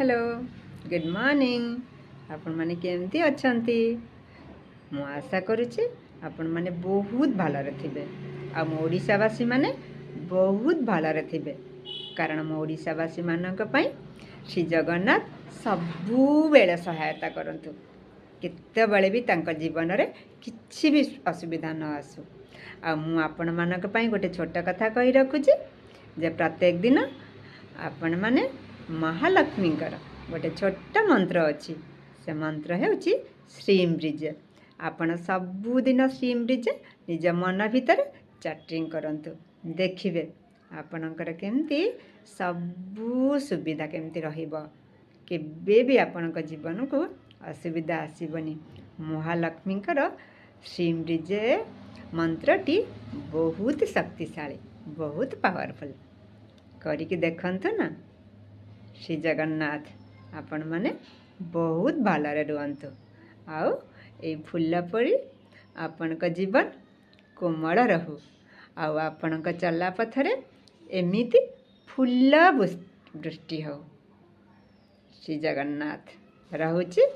Hello good morning आपण माने केमती अछंती मु आशा करुछि आपण माने बहुत भलरे थिबे आ मो ओडिसावासी माने बहुत भलरे थिबे कारण मो ओडिसावासी मानक पई श्री जगन्नाथ सबु बेले सहायता करंतु केते बेले भी तांको जीवन रे किछि भी असुविधा न आसु आ मु आपण मानक पई गोटे छोट कथा कहि रखुछि जे प्रत्येक दिन आपण माने महालक्ष्मी गोटे छोट मंत्र अच्छी से मंत्र होउछि श्रीम ब्रिज आपण सबुदिन श्रीम ब्रिज निज मन भितर चैटिंग करंतु देखिबे आपणकर केमती सबु सुविधा केमती रहिबो केबे भी आपणक जीवन को असुविधा आसीबनी महालक्ष्मीकर श्रीम ब्रिज मंत्रटी बहुत शक्तिशाली बहुत पावरफुल करिके देखंतु ना श्री जगन्नाथ आपण माने बहुत भलरे रुहंतु आउ ए फूल परी आपणक जीवन कोमल रहू आउ आपणक चला पथरे एमिति फूल वृष्टि हो श्री जगन्नाथ रहुछि।